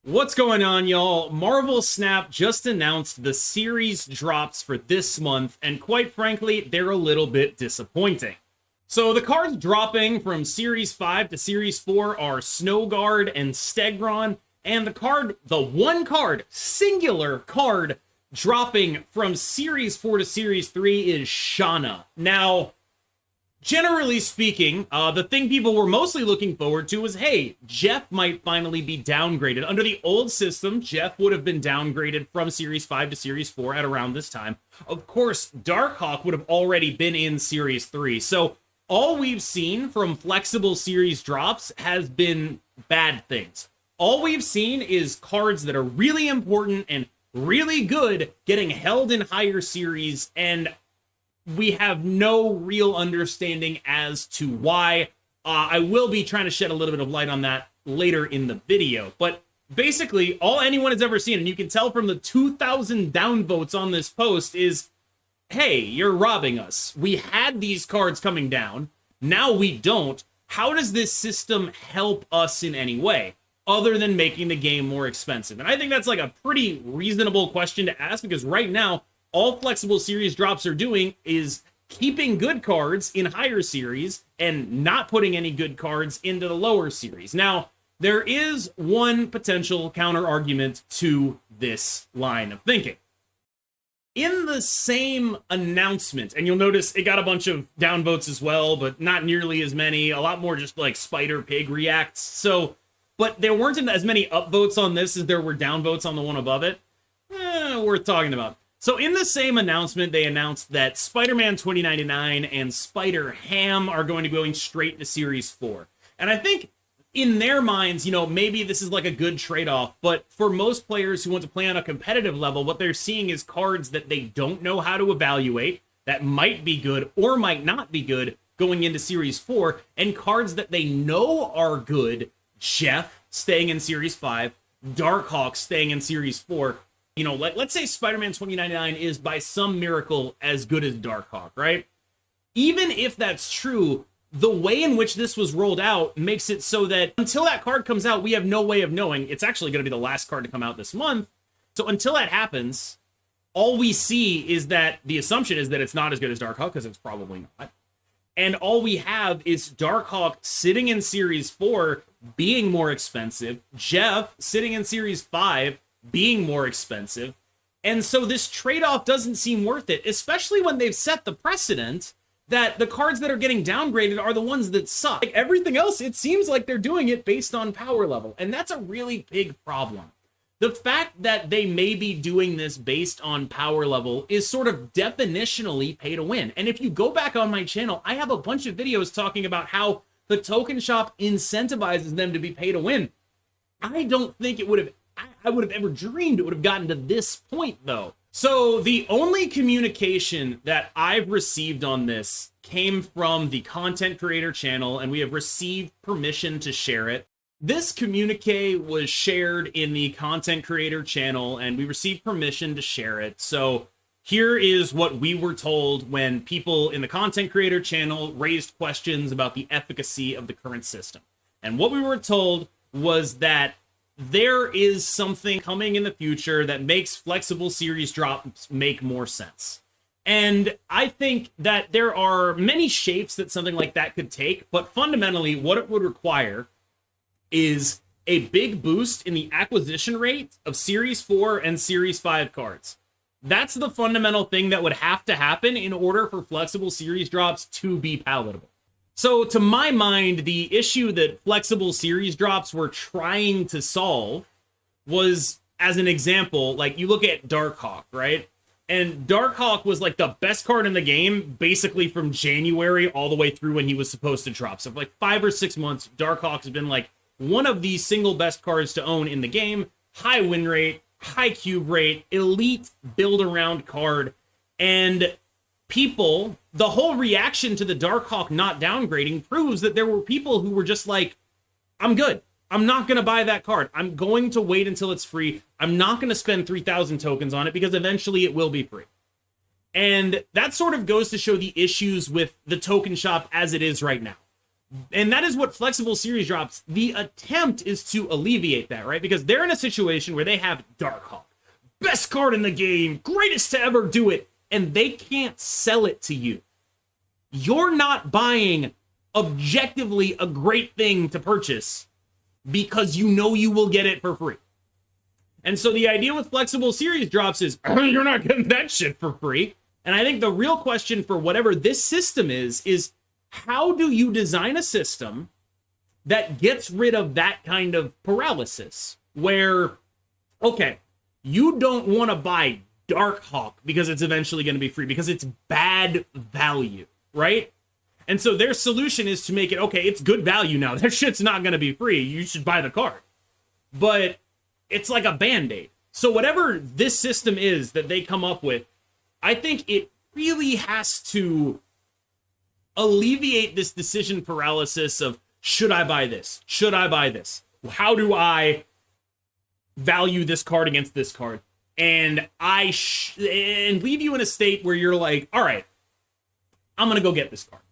What's going on, y'all? Marvel Snap just announced the series drops for this month, and quite frankly, they're a little bit disappointing. So the cards dropping from Series 5 to Series 4 are Snowguard and Stegron, and the one card, singular card, dropping from Series 4 to Series 3 is Shauna. Now, generally speaking, the thing people were mostly looking forward to was, hey, Jeff might finally be downgraded. Under the old system, Jeff would have been downgraded from Series 5 to Series 4 at around this time. Of course, Darkhawk would have already been in Series 3. So all we've seen from flexible series drops has been bad things. All we've seen is cards that are really important and really good getting held in higher series, and we have no real understanding as to why. I will be trying to shed a little bit of light on that later in the video. But basically, all anyone has ever seen, and you can tell from the 2,000 downvotes on this post, is, hey, you're robbing us. We had these cards coming down. Now we don't. How does this system help us in any way, other than making the game more expensive? And I think that's like a pretty reasonable question to ask, because right now, all flexible series drops are doing is keeping good cards in higher series and not putting any good cards into the lower series. Now, there is one potential counter argument to this line of thinking. In the same announcement, and you'll notice it got a bunch of downvotes as well, but not nearly as many, a lot more just like Spider Pig reacts. So, but there weren't as many upvotes on this as there were downvotes on the one above it. Worth talking about. So in the same announcement, they announced that Spider-Man 2099 and Spider-Ham are going to be going straight to Series 4. And I think in their minds, maybe this is like a good trade-off, but for most players who want to play on a competitive level, what they're seeing is cards that they don't know how to evaluate, that might be good or might not be good going into Series 4, and cards that they know are good, Jeff staying in Series 5, Darkhawk staying in Series 4. Let's say Spider-Man 2099 is by some miracle as good as Darkhawk, right? Even if that's true, the way in which this was rolled out makes it so that until that card comes out, we have no way of knowing. It's actually going to be the last card to come out this month. So until that happens, all we see is that the assumption is that it's not as good as Darkhawk, because it's probably not. And all we have is Darkhawk sitting in Series 4 being more expensive, Jeff sitting in Series 5 being more expensive. And so this trade-off doesn't seem worth it, especially when they've set the precedent that the cards that are getting downgraded are the ones that suck. Like everything else, it seems like they're doing it based on power level, and that's a really big problem. The fact that they may be doing this based on power level is sort of definitionally pay to win. And if you go back on my channel, I have a bunch of videos talking about how the token shop incentivizes them to be pay to win. I don't think I would have ever dreamed it would have gotten to this point, though. So the only communication that I've received on this came from the content creator channel, and we have received permission to share it. This communique was shared in the content creator channel, and we received permission to share it. So here is what we were told when people in the content creator channel raised questions about the efficacy of the current system. And what we were told was that there is something coming in the future that makes flexible series drops make more sense. And I think that there are many shapes that something like that could take, but fundamentally what it would require is a big boost in the acquisition rate of Series 4 and Series 5 cards. That's the fundamental thing that would have to happen in order for flexible series drops to be palatable. So to my mind, the issue that flexible series drops were trying to solve was, as an example, like you look at Darkhawk, right? And Darkhawk was like the best card in the game, basically from January all the way through when he was supposed to drop. So for like 5 or 6 months, Darkhawk has been like one of the single best cards to own in the game. High win rate, high cube rate, elite build around card. And people, the whole reaction to the Darkhawk not downgrading proves that there were people who were just like, I'm good. I'm not going to buy that card. I'm going to wait until it's free. I'm not going to spend 3,000 tokens on it because eventually it will be free. And that sort of goes to show the issues with the token shop as it is right now. And that is what flexible series drops. The attempt is to alleviate that, right? Because they're in a situation where they have Darkhawk, best card in the game, greatest to ever do it, and they can't sell it to you. You're not buying objectively a great thing to purchase because you know you will get it for free. And so the idea with flexible series drops is you're not getting that shit for free. And I think the real question for whatever this system is how do you design a system that gets rid of that kind of paralysis where, okay, you don't want to buy Darkhawk because it's eventually going to be free because it's bad value, right? And so their solution is to make it, okay, it's good value now. That shit's not going to be free. You should buy the card. But it's like a Band-Aid. So whatever this system is that they come up with, I think it really has to alleviate this decision paralysis of, should I buy this? Should I buy this? How do I value this card against this card? And and leave you in a state where you're like, all right, I'm going to go get this card.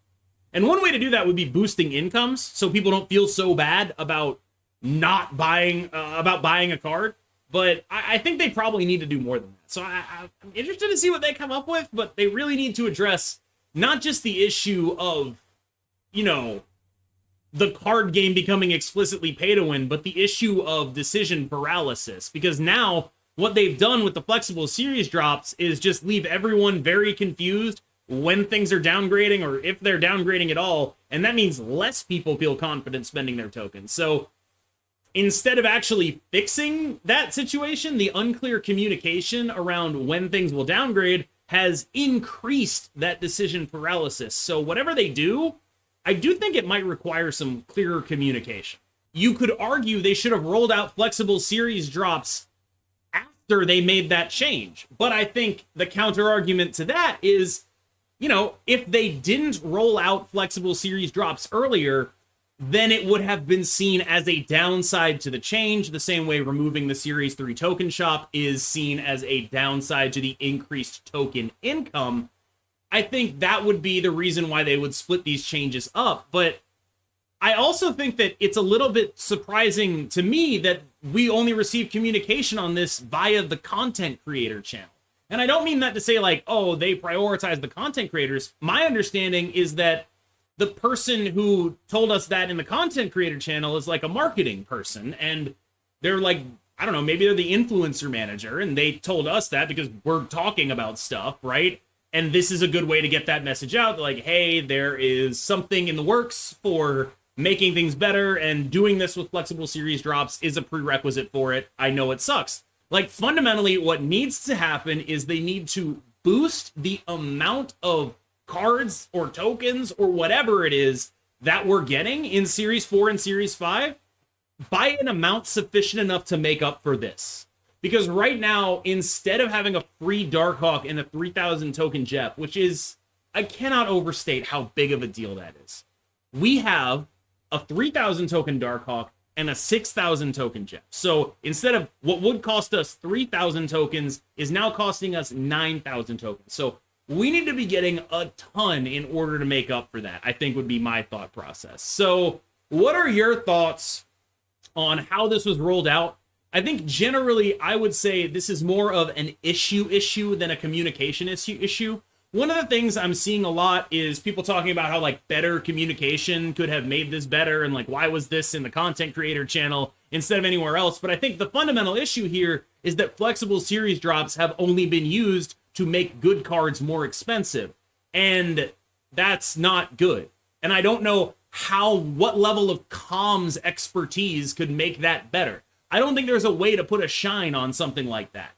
And one way to do that would be boosting incomes so people don't feel so bad about not buying, buying a card. But I think they probably need to do more than that. So I'm interested to see what they come up with, but they really need to address not just the issue of, the card game becoming explicitly pay to win, but the issue of decision paralysis. Because now what they've done with the flexible series drops is just leave everyone very confused when things are downgrading or if they're downgrading at all. And that means less people feel confident spending their tokens. So instead of actually fixing that situation, the unclear communication around when things will downgrade has increased that decision paralysis. So whatever they do, I do think it might require some clearer communication. You could argue they should have rolled out flexible series drops after they made that change. But I think the counter argument to that is, if they didn't roll out flexible series drops earlier, then it would have been seen as a downside to the change, the same way removing the Series 3 token shop is seen as a downside to the increased token income. I think that would be the reason why they would split these changes up. But I also think that it's a little bit surprising to me that we only receive communication on this via the content creator channel. And I don't mean that to say like, oh, they prioritize the content creators. My understanding is that the person who told us that in the content creator channel is like a marketing person, and they're like, I don't know, maybe they're the influencer manager, and they told us that because we're talking about stuff, right? And this is a good way to get that message out, like, hey, there is something in the works for making things better, and doing this with flexible series drops is a prerequisite for it. I know it sucks. Like, fundamentally, what needs to happen is they need to boost the amount of cards or tokens or whatever it is that we're getting in Series 4 and Series 5 by an amount sufficient enough to make up for this. Because right now, instead of having a free Darkhawk and a 3,000 token Jeff, which is, I cannot overstate how big of a deal that is, we have a 3,000 token Darkhawk and a 6,000 token Jeff. So instead of what would cost us 3,000 tokens is now costing us 9,000 tokens. So we need to be getting a ton in order to make up for that, I think would be my thought process. So what are your thoughts on how this was rolled out? I think generally I would say this is more of an issue than a communication issue. One of the things I'm seeing a lot is people talking about how like better communication could have made this better, and like why was this in the content creator channel instead of anywhere else. But I think the fundamental issue here is that flexible series drops have only been used to make good cards more expensive, and that's not good. And I don't know what level of comms expertise could make that better. I don't think there's a way to put a shine on something like that.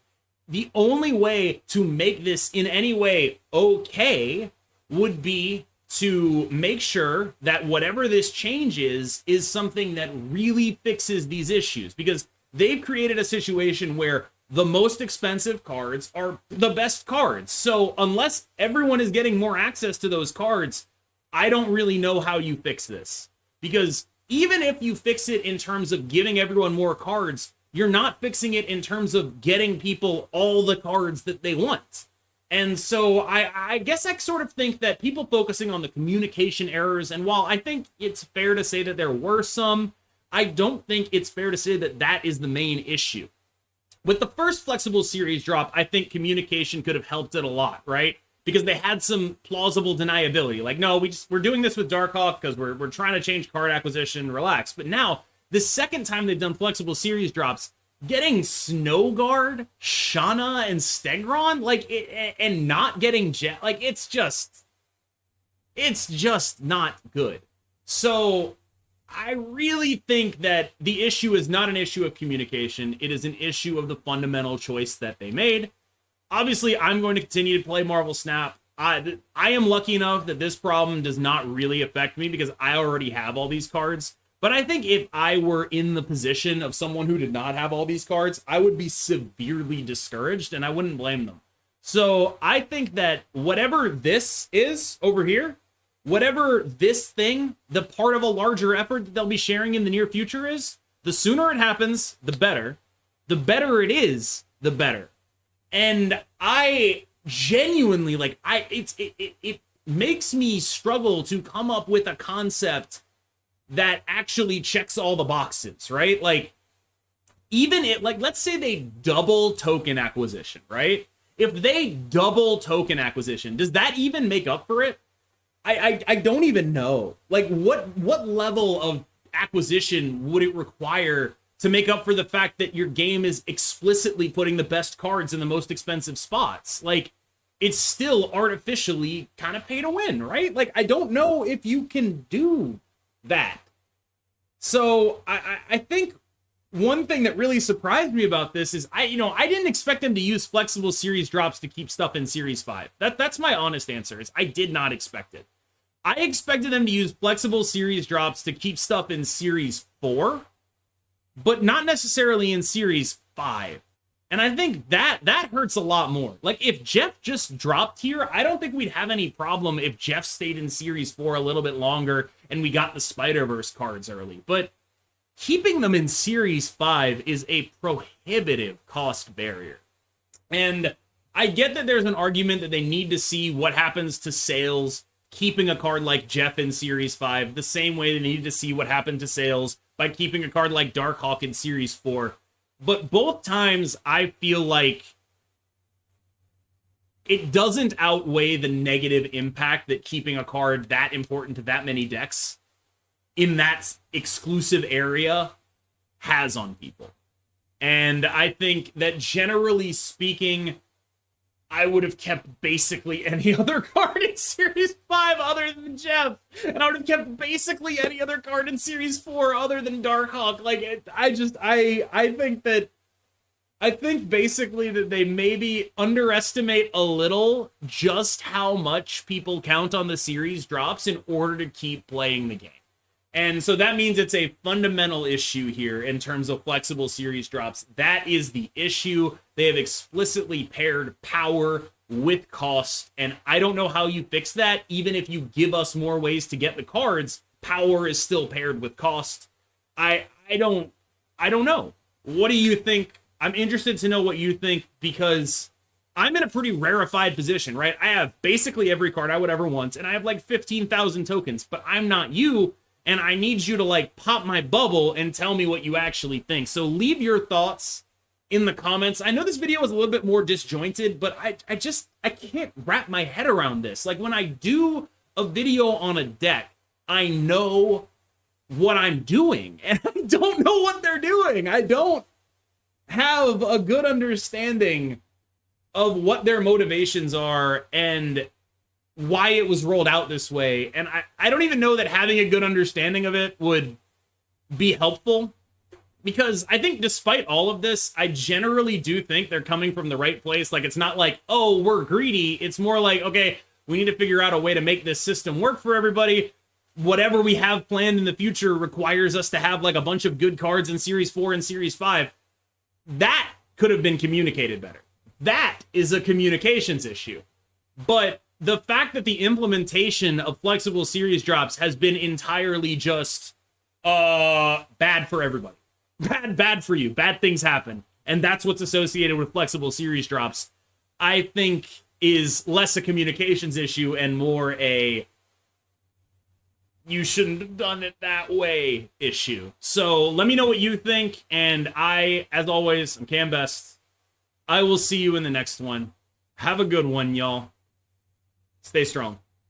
The only way to make this in any way okay would be to make sure that whatever this change is something that really fixes these issues, because they've created a situation where the most expensive cards are the best cards. So unless everyone is getting more access to those cards, I don't really know how you fix this. Because even if you fix it in terms of giving everyone more cards, you're not fixing it in terms of getting people all the cards that they want. And so I guess I sort of think that people focusing on the communication errors, and while I think it's fair to say that there were some, I don't think it's fair to say that that is the main issue. With the first flexible series drop, I think communication could have helped it a lot, right? Because they had some plausible deniability. Like, no, we're doing this with Darkhawk because we're trying to change card acquisition, relax. But now, the second time they've done flexible series drops, getting Snowguard, Shana, and Stegron, like, and not getting Jet, like, it's just not good. So I really think that the issue is not an issue of communication. It is an issue of the fundamental choice that they made. Obviously, I'm going to continue to play Marvel Snap. I am lucky enough that this problem does not really affect me because I already have all these cards. But I think if I were in the position of someone who did not have all these cards, I would be severely discouraged, and I wouldn't blame them. So I think that whatever this is over here, whatever this thing, the part of a larger effort that they'll be sharing in the near future is, the sooner it happens, the better. The better it is, the better. And I genuinely, like, it makes me struggle to come up with a concept that actually checks all the boxes, right? Like, even it, like, let's say they double token acquisition, right? If they double token acquisition, does that even make up for it? I don't even know. Like, what level of acquisition would it require to make up for the fact that your game is explicitly putting the best cards in the most expensive spots? Like, it's still artificially kind of pay to win, right? Like, I don't know if you can do that. So I think one thing that really surprised me about this is I didn't expect them to use flexible series drops to keep stuff in Series 5. That's my honest answer, is I did not expect it. I expected them to use flexible series drops to keep stuff in Series 4, but not necessarily in Series 5. And I think that hurts a lot more. Like, if Jeff just dropped here, I don't think we'd have any problem if Jeff stayed in Series 4 a little bit longer and we got the Spider-Verse cards early. But keeping them in Series 5 is a prohibitive cost barrier. And I get that there's an argument that they need to see what happens to sales keeping a card like Jeff in Series 5, the same way they needed to see what happened to sales by keeping a card like Darkhawk in Series 4. But both times, I feel like it doesn't outweigh the negative impact that keeping a card that important to that many decks in that exclusive area has on people. And I think that generally speaking, I would have kept basically any other card in Series 5 other than Jeff. And I would have kept basically any other card in Series 4 other than Darkhawk. Like, I think basically that they maybe underestimate a little just how much people count on the series drops in order to keep playing the game. And so that means it's a fundamental issue here in terms of flexible series drops. That is the issue. They have explicitly paired power with cost, and I don't know how you fix that. Even if you give us more ways to get the cards, power is still paired with cost. I don't know. What do you think? I'm interested to know what you think, because I'm in a pretty rarefied position, right? I have basically every card I would ever want, and I have like 15,000 tokens, but I'm not you. And I need you to, like, pop my bubble and tell me what you actually think. So leave your thoughts in the comments. I know this video was a little bit more disjointed, but I can't wrap my head around this. Like, when I do a video on a deck, I know what I'm doing, and I don't know what they're doing. I don't have a good understanding of what their motivations are and why it was rolled out this way. And I don't even know that having a good understanding of it would be helpful, because I think despite all of this, I generally do think they're coming from the right place. Like, it's not like, oh, we're greedy. It's more like, okay, we need to figure out a way to make this system work for everybody. Whatever we have planned in the future requires us to have like a bunch of good cards in Series 4 and Series 5. That could have been communicated better. That is a communications issue. But the fact that the implementation of flexible series drops has been entirely just bad for everybody. Bad for you. Bad things happen. And that's what's associated with flexible series drops. I think is less a communications issue and more a you shouldn't have done it that way issue. So let me know what you think, and as always, I'm Cam Best. I will see you in the next one. Have a good one, y'all. Stay strong.